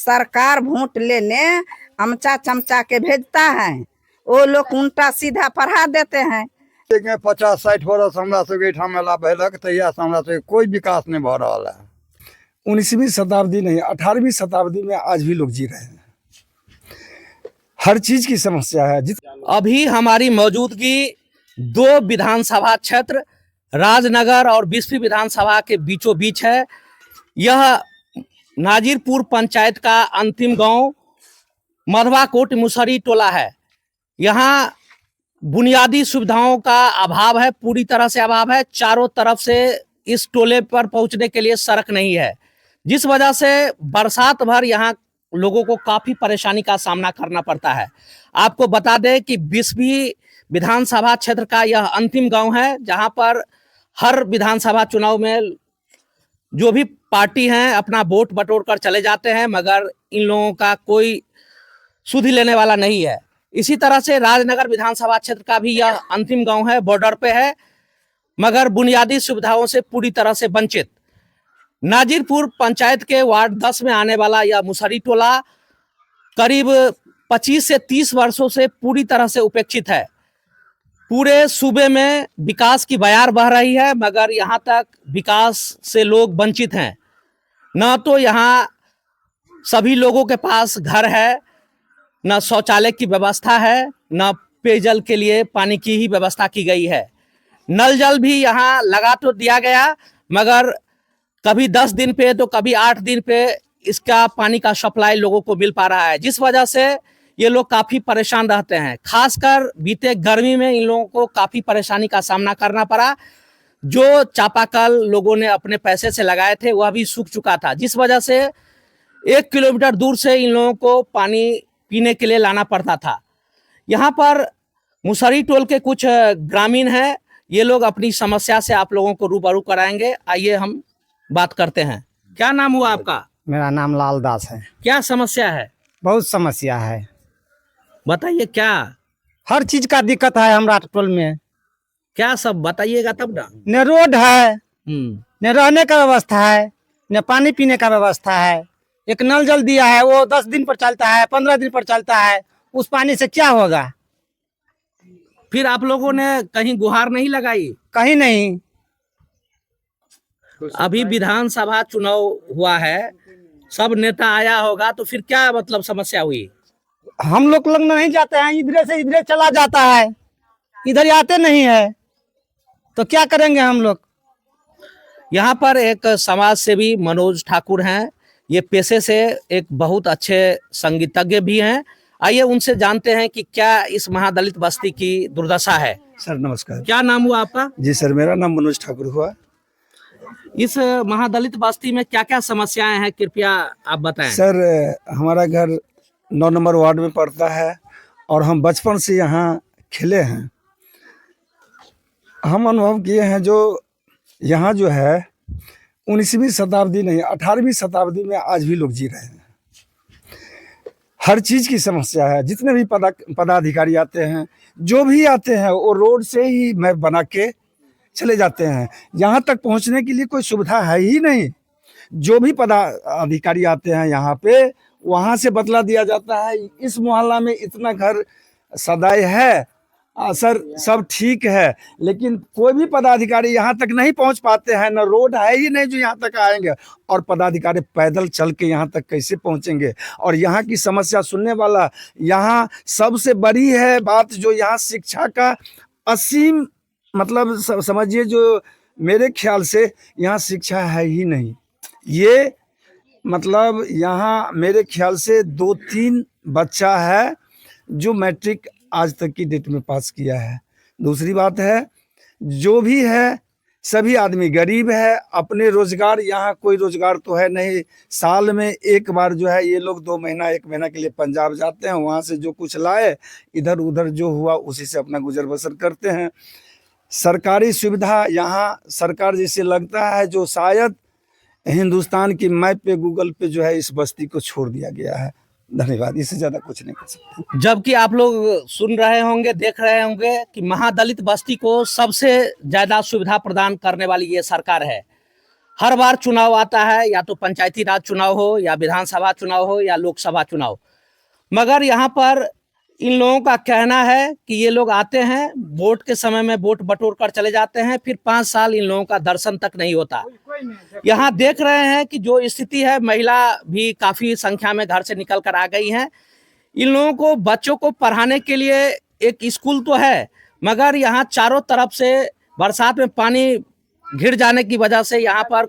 सरकार वोट लेने अमचा चमचा के भेजता है, वो लोग उल्टा सीधा पढ़ा देते हैं। 50-60 वर्ष हमरा सबके ठामेला भेलक तहिया से हमरा सबके कोई विकास नहीं भ रहा है। 19वीं शताब्दी नहीं 18वीं शताब्दी में आज भी लोग जी रहे हैं। हर चीज की समस्या है। अभी हमारी मौजूदगी 2 विधानसभा क्षेत्र राजनगर और 20वीं विधानसभा के बीचों बीच है। यह नाजिरपुर पंचायत का अंतिम गांव मधवाकोट मुसहरी टोला है। यहाँ बुनियादी सुविधाओं का अभाव है, पूरी तरह से अभाव है। चारों तरफ से इस टोले पर पहुंचने के लिए सड़क नहीं है, जिस वजह से बरसात भर यहाँ लोगों को काफी परेशानी का सामना करना पड़ता है। आपको बता दें कि 20वीं विधानसभा क्षेत्र का यह अंतिम गांव है, जहां पर हर विधानसभा चुनाव में जो भी पार्टी हैं अपना वोट बटोर कर चले जाते हैं, मगर इन लोगों का कोई सुध लेने वाला नहीं है। इसी तरह से राजनगर विधानसभा क्षेत्र का भी यह अंतिम गांव है, बॉर्डर पे है, मगर बुनियादी सुविधाओं से पूरी तरह से वंचित। नाजिरपुर पंचायत के वार्ड 10 में आने वाला यह मुसहरी टोला करीब 25 से 30 वर्षों से पूरी तरह से उपेक्षित है। पूरे सूबे में विकास की बयार बह रही है, मगर यहाँ तक विकास से लोग वंचित हैं। न तो यहाँ सभी लोगों के पास घर है, न शौचालय की व्यवस्था है, न पेयजल के लिए पानी की ही व्यवस्था की गई है। नल जल भी यहाँ लगा तो दिया गया, मगर कभी 10 दिन पे तो कभी 8 दिन पे इसका पानी का सप्लाई लोगों को मिल पा रहा है, जिस वजह से ये लोग काफी परेशान रहते हैं। खासकर बीते गर्मी में इन लोगों को काफी परेशानी का सामना करना पड़ा। जो चापाकल लोगों ने अपने पैसे से लगाए थे वह भी सूख चुका था, जिस वजह से 1 किलोमीटर दूर से इन लोगों को पानी पीने के लिए लाना पड़ता था। यहाँ पर मुसहरी टोल के कुछ ग्रामीण हैं, ये लोग अपनी समस्या से आप लोगों को रूबरू कराएंगे। आइए हम बात करते हैं। क्या नाम हुआ आपका? मेरा नाम लाल दास है। क्या समस्या है? बहुत समस्या है, बताइए क्या हर चीज का दिक्कत है हमरा टोल में। क्या सब बताइएगा तब ना। न रोड है, न रहने का व्यवस्था है, न पानी पीने का व्यवस्था है। एक नल जल दिया है, वो 10 दिन पर चलता है, 15 दिन पर चलता है। उस पानी से क्या होगा? फिर आप लोगों ने कहीं गुहार नहीं लगाई? कहीं नहीं। अभी विधानसभा चुनाव हुआ है, सब नेता आया होगा, तो फिर क्या मतलब समस्या हुई? हम लोग नहीं जाते हैं, इधर से इधर चला जाता है, इधर आते नहीं है, तो क्या करेंगे हम लोग? यहाँ पर एक समाज सेवी मनोज ठाकुर हैं, ये पेशे से एक बहुत अच्छे संगीतज्ञ भी हैं। आइए उनसे जानते हैं कि क्या इस महादलित बस्ती की दुर्दशा है। सर नमस्कार। क्या नाम हुआ आपका? जी सर, मेरा नाम मनोज ठाकुर हुआ। इस महादलित बस्ती में क्या क्या समस्याएं हैं, कृपया आप बताएं। सर हमारा घर 9 नंबर वार्ड में पड़ता है और हम बचपन से यहाँ खेले हैं। हम अनुभव किए हैं जो यहाँ जो है 19वीं शताब्दी नहीं 18वीं शताब्दी में आज भी लोग जी रहे हैं। हर चीज की समस्या है। जितने भी पदाधिकारी आते हैं, जो भी आते हैं, वो रोड से ही मैप बना के चले जाते हैं। यहाँ तक पहुँचने के लिए कोई सुविधा है ही नहीं। जो भी पदाधिकारी आते हैं यहाँ पे, वहाँ से बतला दिया जाता है इस मोहल्ला में इतना घर सदाई है। सर सब ठीक है, लेकिन कोई भी पदाधिकारी यहाँ तक नहीं पहुँच पाते हैं। न रोड है ही नहीं जो यहाँ तक आएंगे, और पदाधिकारी पैदल चल के यहाँ तक कैसे पहुँचेंगे? और यहाँ की समस्या सुनने वाला, यहाँ सबसे बड़ी है बात जो यहाँ शिक्षा का असीम मतलब समझिए, जो मेरे ख्याल से यहाँ शिक्षा है ही नहीं। ये मतलब यहाँ मेरे ख्याल से 2-3 बच्चा है जो मैट्रिक आज तक की डेट में पास किया है। दूसरी बात है, जो भी है सभी आदमी गरीब है। अपने रोजगार, यहाँ कोई रोजगार तो है नहीं। साल में एक बार जो है ये लोग 2 महीना 1 महीना के लिए पंजाब जाते हैं, वहाँ से जो कुछ लाए इधर उधर जो हुआ उसी से अपना गुजर बसर करते हैं। सरकारी सुविधा यहाँ सरकार जैसे लगता है जो शायद हिंदुस्तान की मैप पे, गूगल पे जो है इस बस्ती को छोड़ दिया गया है। धन्यवाद, इससे ज्यादा कुछ नहीं कर सकते। जबकि आप लोग सुन रहे होंगे, देख रहे होंगे कि महादलित बस्ती को सबसे ज्यादा सुविधा प्रदान करने वाली ये सरकार है। हर बार चुनाव आता है, या तो पंचायती राज चुनाव हो, या विधानसभा चुनाव हो, या लोकसभा चुनाव, मगर यहाँ पर इन लोगों का कहना है कि ये लोग आते हैं, वोट के समय में वोट बटोर कर चले जाते हैं, फिर 5 साल इन लोगों का दर्शन तक नहीं होता। यहाँ देख रहे हैं कि जो स्थिति है, महिला भी काफी संख्या में घर से निकल कर आ गई हैं। इन लोगों को, बच्चों को पढ़ाने के लिए एक स्कूल तो है, मगर यहाँ चारों तरफ से बरसात में पानी घिर जाने की वजह से यहाँ पर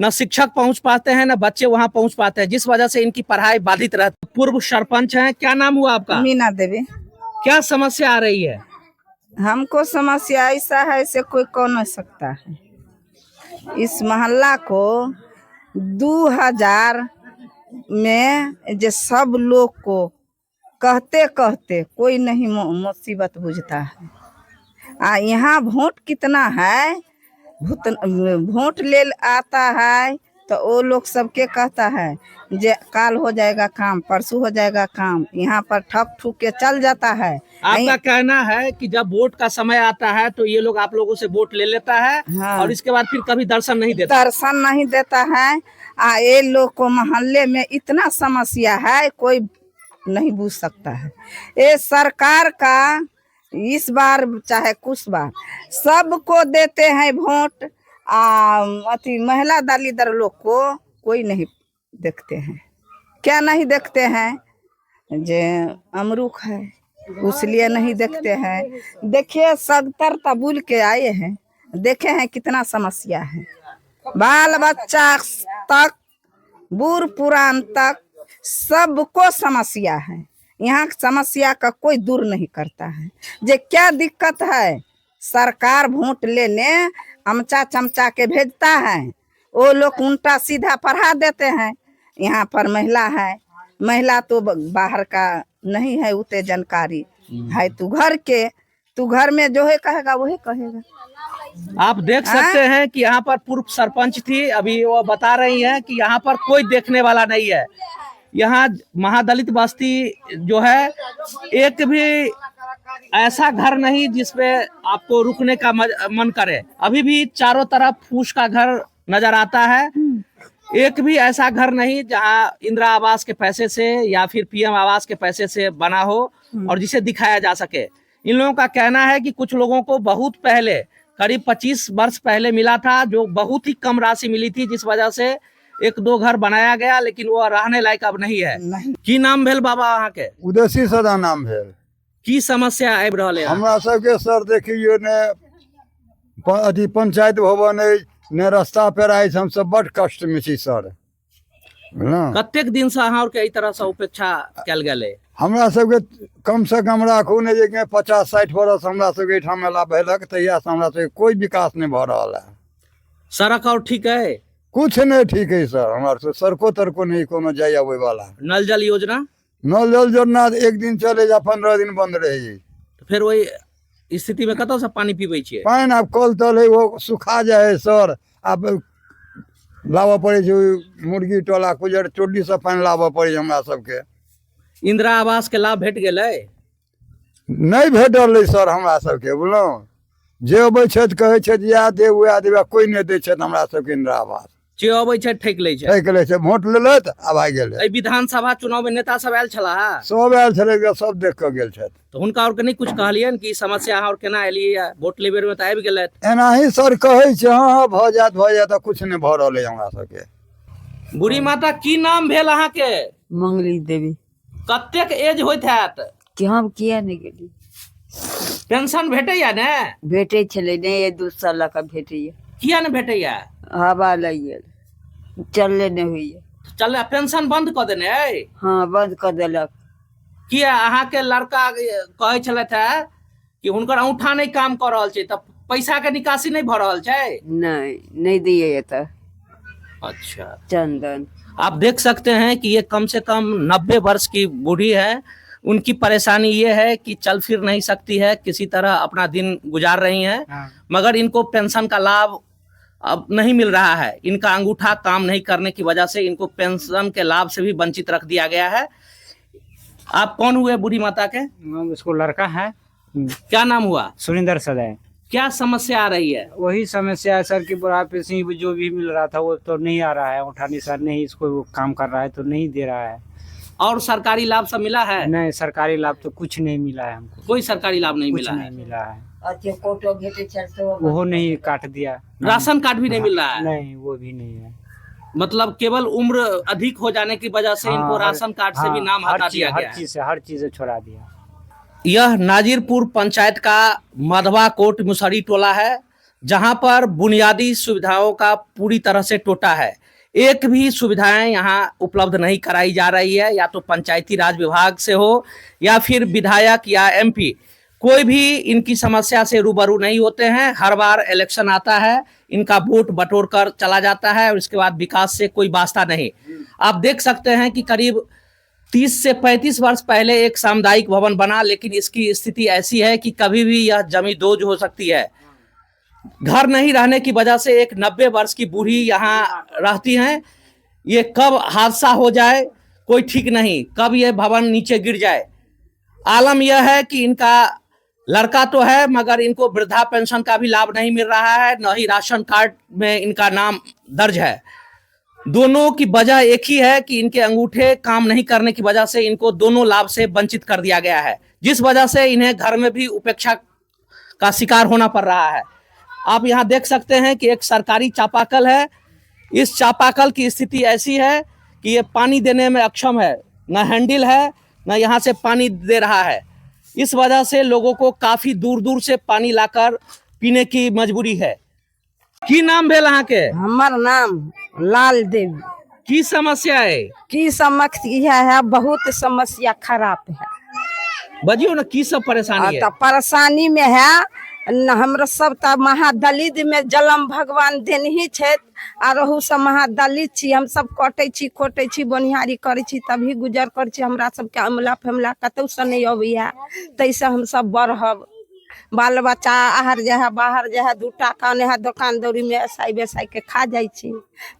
न शिक्षक पहुंच पाते हैं, न बच्चे वहां पहुंच पाते हैं, जिस वजह से इनकी पढ़ाई बाधित रहती है। पूर्व सरपंच हैं, क्या नाम हुआ आपका? मीना देवी। क्या समस्या आ रही है? हमको समस्या ऐसा है, इसे कोई कह नहीं सकता है। इस मोहल्ला को 2000 में जो सब लोग को कहते कहते कोई नहीं मुसीबत बुझता है। यहाँ वोट कितना है, वोट ले आता है तो वो लोग सबके कहता है जे काल हो जाएगा काम, परसों हो जाएगा काम, यहाँ पर ठक ठुक के चल जाता है। आपका कहना है कि जब वोट का समय आता है तो ये लोग आप लोगों से वोट ले लेता है, हाँ। और इसके बाद फिर कभी दर्शन नहीं देता। दर्शन नहीं देता है। ये लोग को मोहल्ले में इतना समस्या है, कोई नहीं बूझ सकता है। ये सरकार का इस बार चाहे कुछ बार सबको देते हैं वोट, अति महिला दलित लोग को कोई नहीं देखते हैं। क्या नहीं देखते हैं? जे अमरूख है उसलिए नहीं देखते हैं। देखिए 70 तबुल के आए हैं, देखे हैं कितना समस्या है। बाल बच्चा तक, बूढ़ पुरान तक सबको समस्या है। यहाँ समस्या का कोई दूर नहीं करता है। जे क्या दिक्कत है, सरकार वोट लेने अमचा चमचा के भेजता है, वो लोग उल्टा सीधा पढ़ा देते हैं। यहाँ पर महिला है, महिला तो बाहर का नहीं है उतने जानकारी है। तू घर में जो है कहेगा वही कहेगा। आप देख सकते हैं कि यहाँ पर पूर्व सरपंच थी, अभी वो बता रही हैं कि यहाँ पर कोई देखने वाला नहीं है। यहाँ महादलित बस्ती जो है, एक भी ऐसा घर नहीं जिसमें आपको रुकने का मन करे। अभी भी चारों तरफ फूस का घर नजर आता है। एक भी ऐसा घर नहीं जहाँ इंदिरा आवास के पैसे से या फिर पीएम आवास के पैसे से बना हो और जिसे दिखाया जा सके। इन लोगों का कहना है कि कुछ लोगों को बहुत पहले, करीब 25 वर्ष पहले मिला था, जो बहुत ही कम राशि मिली थी, जिस वजह से 1-2 घर बनाया गया, लेकिन वो रहने लायक अब नहीं है। की नाम भेल बाबा वहाँ के? उदेशी सदा नाम भेल। की समस्या आबि रहल है हमरा सबके? सर देखियो ने अथी पंचायत भवन ने रास्ता पेराइ, हम सब बड़ कष्ट में छी सर। कतेक दिन से अहाँ के तरह से उपेक्षा कल गए? हमरा सबके कम से कम राखू ने जे 50-60 वर्ष हमरा सबके ठाम मेला भेलक, तहिया से हमरा सबके कोई विकास नहीं भ रहा है। सड़क और ठीक है? कुछ नहीं ठीक है सर। हमारे से सड़को तरको नहीं कोनो जाय आवे वाला। नल जल योजना? नल जल योजना एक दिन चले जा 15 दिन बंद रहे। तो फिर वही स्थिति में कतौ से पानी पीबे छिए? पानी अब कल तल है वो सुखा जाए सर। अब लावा पड़े मुर्गी टोला कुजर चोडी से पानी लावा पड़े हमरा सबके। इंदिरा आवास के लाभ भेट गेलै? नहीं भेटल सर हमरा सबके। बुझलौं, जे अबै छथि कहै छथि या देब वएह देब, कोई नहीं दै छथि हमरा सबके इंदिरा आवास। जे अबै छै ठेक लै छै, ठेक लै छै, वोट लेलथि आ भागि गेलै। एहि विधानसभा चुनाव में नेता सब आयल छलाह? सब आयल छलै, सब देख के गेल छथि। तो हुनका और के नहीं कुछ कहलियन कि समस्या और केना एलियै? वोट ले बेर में तो आबि गेलैथ। एनाही सर कहै छै हाँ भ जायत, कुछ नहीं भ रहल है हमरा सबके। बूढ़ी माता की नाम भेल अहाँ के? मंगली देवी। कतेक एज होइत हैत? कि हम किया नहीं गेली? पेंशन भेटैया ने? भेटे छले नहीं, 2 साल का भेटैया। किया ने भेटैया? हवा लग गेल, चलले नहीं हुई। चल पेंशन बंद कर देने है? हाँ बंद कर देलक। किया अहाँ के लड़का कहे छलथि है कि हुनकर औंठा नहीं काम कर रहल छै, तब पैसा के निकासी नहीं भ रहल छै? नहीं दिए तो। अच्छा, चंदन आप देख सकते हैं कि ये कम से कम 90 वर्ष की बूढ़ी है। उनकी परेशानी ये है कि चल फिर नहीं सकती है, किसी तरह अपना दिन गुजार रही हैं, मगर इनको पेंशन का लाभ अब नहीं मिल रहा है। इनका अंगूठा काम नहीं करने की वजह से इनको पेंशन के लाभ से भी वंचित रख दिया गया है। आप कौन हुए बूढ़ी माता के? उसको लड़का है। क्या नाम हुआ? सुरेंद्र सदै। क्या समस्या आ रही है? वही समस्या है सर कि बुढ़ापे से ही जो भी मिल रहा था वो तो नहीं आ रहा है, उठानी सर नहीं इसको वो काम कर रहा है तो नहीं दे रहा है। और सरकारी लाभ सब मिला है? नहीं सरकारी लाभ तो कुछ नहीं मिला है हमको, कोई सरकारी लाभ नहीं कुछ मिला नहीं है। मिला है, कोटो घेटे चलते वो नहीं काट दिया। राशन कार्ड भी नहीं मिल रहा है? नहीं वो भी नहीं है। मतलब केवल उम्र अधिक हो जाने की वजह से इनको राशन कार्ड से भी नाम हटा दिया गया है। हर चीज से छोड़ा दिया। यह नाजिरपुर पंचायत का मधवा कोट मुसहरी टोला है, जहां पर बुनियादी सुविधाओं का पूरी तरह से टोटा है। एक भी सुविधाएं यहां उपलब्ध नहीं कराई जा रही है, या तो पंचायती राज विभाग से हो या फिर विधायक या एमपी, कोई भी इनकी समस्या से रूबरू नहीं होते हैं। हर बार इलेक्शन आता है, इनका वोट बटोर कर चला जाता है और इसके बाद विकास से कोई वास्ता नहीं। आप देख सकते हैं कि करीब 30 से 35 वर्ष पहले एक सामुदायिक भवन बना, लेकिन इसकी स्थिति ऐसी है कि कभी भी यह जमींदोज हो सकती है। घर नहीं रहने की वजह से एक 90 वर्ष की बूढ़ी यहाँ रहती हैं। ये कब हादसा हो जाए कोई ठीक नहीं, कब ये भवन नीचे गिर जाए। आलम यह है कि इनका लड़का तो है मगर इनको वृद्धा पेंशन का भी लाभ नहीं मिल रहा है, न ही राशन कार्ड में इनका नाम दर्ज है। दोनों की वजह एक ही है कि इनके अंगूठे काम नहीं करने की वजह से इनको दोनों लाभ से वंचित कर दिया गया है, जिस वजह से इन्हें घर में भी उपेक्षा का शिकार होना पड़ रहा है। आप यहाँ देख सकते हैं कि एक सरकारी चापाकल है। इस चापाकल की स्थिति ऐसी है कि ये पानी देने में अक्षम है, न हैंडल है, न यहाँ से पानी दे रहा है। इस वजह से लोगों को काफी दूर दूर से पानी लाकर पीने की मजबूरी है। की नाम भेल अहाँ के? हमार नाम लाल देवी। की समस्या है? की समस्या है? बहुत समस्या खराब है। बजियो ना, की सब परेशानी है? तो परेशानी में है हमरा सब त महादलित में जलम भगवान देन ही छे, आरहू सब महादलित छी। हम सब कटे छी खोटे छी बनिहारी करे छी तभी गुजर करे छी। हमरा सबके अमला फमला कतौ से नहीं अबैया, तैसे हम सब बढ़ब। बाल बच्चा आहर जहा बाहर जहा 2 टाका ने दुकान दौरी में ऐसाई बेसाई के खा जाई छी,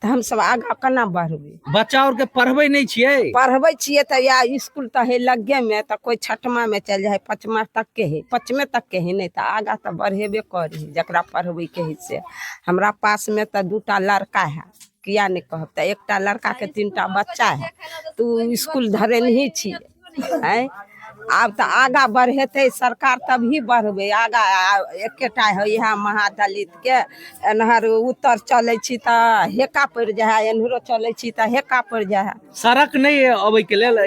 तो हम सब आगा केना बढ़बे? बच्चा और के पढ़बे नहीं छिए? पढ़बे छिए तो या स्कूल तो है लगे में, तो कोई 6मा में चल जाए 5मा तक के है, 5वे तक के है, नहीं तो आगा तो बढ़ेबे करी जकरा पढ़बे के है से। हमरा पास में तो 2 लड़का है, किया नहीं कहब, तो 1 लड़का के 3 बच्चा है, तू स्कूल धरे नहीं छी है। अब तो आगा बढ़ेते सरकार तभी बढ़बे आगा। एकेटा है यहाँ महादलित के एनहर उत्तर चले छी तो हेका पड़ जाए, एनहरो चले छी तो हेका पड़ जाए। सड़क नहीं है अबे के लेल?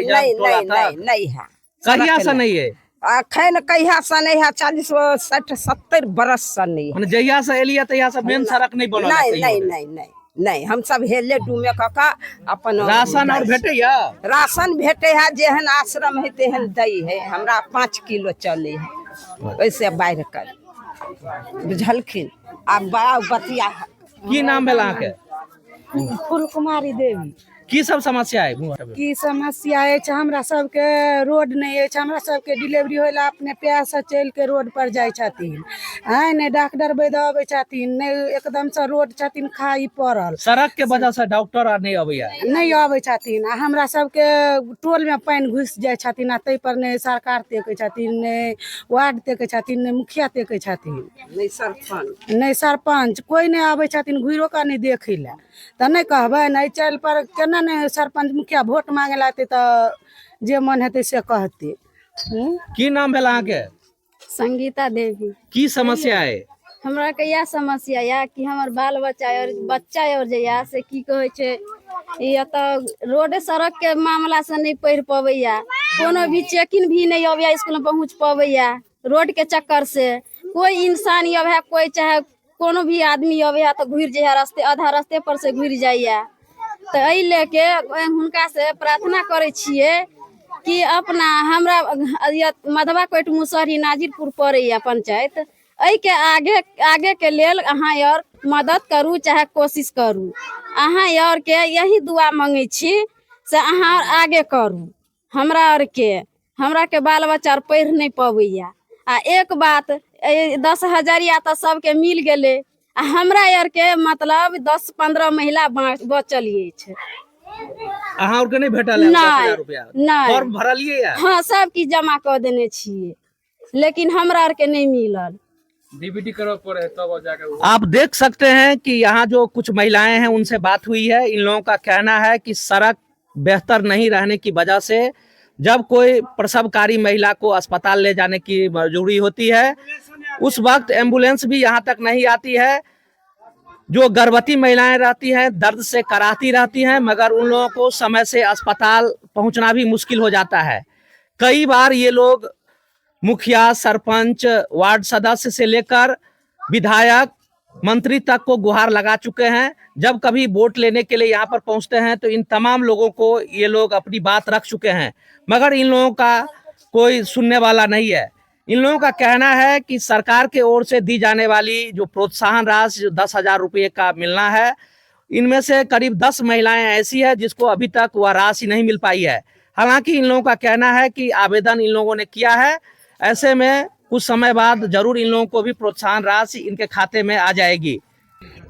नहीं है। कहिया से नहीं है? अखन कहिया से नहीं है, 40 60 70 बरस से नहीं है। जहिया से एलिया तहिया से मेन सड़क नहीं बनल? नहीं हम सब हेले डूमे कका अपन राशन और भेटे या? राशन भेटे है, जेहन आश्रम है तेहन दई है। हमरा 5 किलो चले है वैसे बाहर कर, बुझलखिन। अब बड़ा बतिया है। की नाम भेल अहाँके? फूल कुमारी देवी। की सब समस्या है? की समस्या है? हमरा सबके रोड नहीं है, हमरा सबके डिलीवरी होला अपने पैर से चल के रोड पर जाय छथिन, है ने डॉक्टर वैद्य आवे छथिन, ने एकदम से रोड छथिन खाई पड़ल। सड़क के वजह से डॉक्टर आ नहीं आबैया? नहीं आवे छथिन। हमरा सबके टोल में पानी घुस जाय छथिन, आ तै पर ने सरकार देखे छथिन, ने वार्ड देखे छथिन, ने मुखिया देखे छथिन, नहीं सरपंच कोई नहीं आवे छथिन, घुरो का नहीं देखे ला। तो नहीं कहबे नहीं चल पर केना नहीं सरपंच मुखिया वोट मांगे लाते तो जे मन हेते से कहते। की नाम भेल अहाँके? संगीता देवी। की समस्या है? हमरा के यह समस्या या कि हमर बाल बच्चा और जया से की कहे छे, ये तो रोड सड़क के मामला से नहीं पढ़ पबैया, कोनो भी चेकिंग भी नहीं अबैया, स्कूल में पहुंच पबैया। रोड के चक्कर से कोई इंसान अब है, कोई चाहे कोनो भी आदमी अबैया तो घुर जाए रास्ते, आधा रास्ते पर से घुर जाइया। तो एहि लेके हुनका से प्रार्थना करे छिए कि अपना हमरा मधवा कोट मुसहरी नाजिरपुर पड़ैया पंचायत, एहि के आगे के लेल अहाँ और मदद करू चाहे कोशिश करू। अहाँ और के यही दुआ मांगे छी से अहाँ आगे करू। हमरा के बाल बच्चा पढ़ नहीं पबैया। आ एक बात 10,000 तो सबके मिल गए, हमरा यार के मतलब 10-15 महिला बचलिए छे। अहाँ और के नहीं भेटल है 10,000 रुपया? नहीं फॉर्म भरलिए या? हाँ सब की जमा कर देने छिए, लेकिन हमरा आर के नहीं मिलल। डीबीटी करवा पड़े तब जाकर। आप देख सकते हैं कि यहाँ जो कुछ महिलाएं हैं उनसे बात हुई है। इन लोगों का कहना है कि सड़क बेहतर नहीं रहने की वजह से जब कोई प्रसवकारी महिला को अस्पताल ले जाने की मजबूरी होती है उस वक्त एम्बुलेंस भी यहाँ तक नहीं आती है। जो गर्भवती महिलाएं रहती हैं दर्द से कराहती रहती हैं, मगर उन लोगों को समय से अस्पताल पहुंचना भी मुश्किल हो जाता है। कई बार ये लोग मुखिया, सरपंच, वार्ड सदस्य से लेकर विधायक, मंत्री तक को गुहार लगा चुके हैं। जब कभी वोट लेने के लिए यहाँ पर पहुंचते हैं तो इन तमाम लोगों को ये लोग अपनी बात रख चुके हैं, मगर इन लोगों का कोई सुनने वाला नहीं है। इन लोगों का कहना है कि सरकार के ओर से दी जाने वाली जो प्रोत्साहन राशि जो 10,000 रुपये का मिलना है, इनमें से करीब 10 महिलाएं ऐसी है जिसको अभी तक वह राशि नहीं मिल पाई है। हालांकि इन लोगों का कहना है कि आवेदन इन लोगों ने किया है, ऐसे में कुछ समय बाद जरूर इन लोगों को भी प्रोत्साहन राशि इनके खाते में आ जाएगी।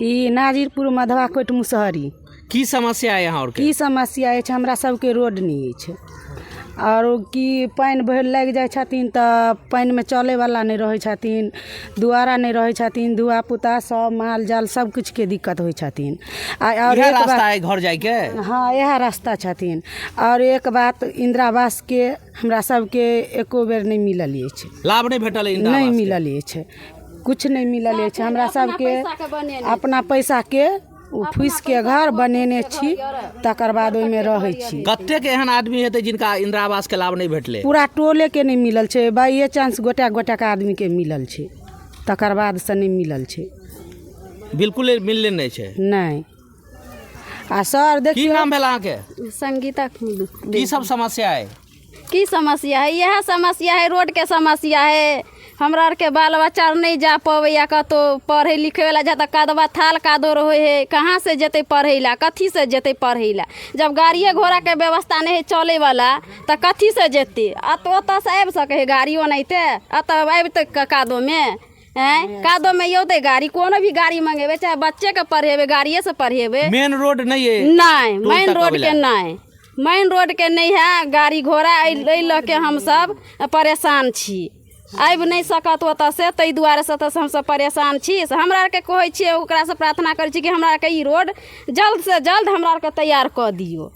ई नाजिरपुर मधवा कोट मुसहरी की समस्या है यहाँ और की समस्या है? हमरा सबके रोड नहीं है और कि पानि भर लग जाए छथिन तऽ पानि में चले वाला नहीं रहे छथिन, दुआरा नहीं रहे छथिन, धुआ पुता सब माल जाल सब कुछ के दिक्कत होई छथिन। और यह एक रास्ता बात है घर जाए के? हाँ यह रास्ता छथिन। और एक बात इंदिरा आवास के हमरा सबके एको बेर नहीं मिलल अछि, लाभ नहीं भेटल है इंदिरा नहीं आवास के? मिलल अछि, कुछ नहीं मिलल अछि। हमरा सबके अपना पैसा के फूस के घर बनेने छी, तकर बाद ओहिमे रहै छी। कतेक एहन आदमी हेतै जिनका इंदिरा आवास के लाभ नहीं भेटले? पूरा टोले के नहीं मिलल छै, बाइये चांस गोटा गोटा के आदमी के मिलल छै, तकर बाद से नहीं मिलल छै, बिल्कुल मिलले नहीं छै। नहीं। आ सर की देखिए नाम भेल अहाँके? संगीता की सब समस्या है? की समस्या है? यह समस्या है, रोड के समस्या है। हमरा आर के बाल बच्चा नहीं जा पबैया कतो पढ़े लिखे वाला जाता, कदवा थाल कादो रहे है, कहाँ से जेते पढ़े ला, कथी से जेते पढ़े ला? जब गाड़िए घोड़ा के व्यवस्था नहीं है चले वाला तो कथी से जेते? ओतऽ से आबि सके है गाड़ियों नहीं थे, अतः आबते कादो में हैं, कादो में योते गाड़ी, कोनो भी गाड़ी मंगेबे चाहे बच्चे के पढ़ेबे गाड़िए से पढ़ेबे। मेन रोड नहीं है? नहीं, टोल मेन तक रोड अबेला? के नहीं, मेन रोड के नहीं है। गाड़ी घोड़ा ल के हम सब परेशान छी, आबि नहीं सकत ओतऽ से, ताहि दुआरे से तऽ हम सब परेशान छी। से हमरा आर के कहै छियै, ओकरा से प्रार्थना करै छी कि हमरा आर के ई रोड जल्द से जल्द हमरा आर के तैयार कऽ दियौ।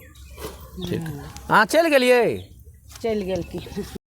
ठीक, अहाँ चलि गेलियै? चलि गेल की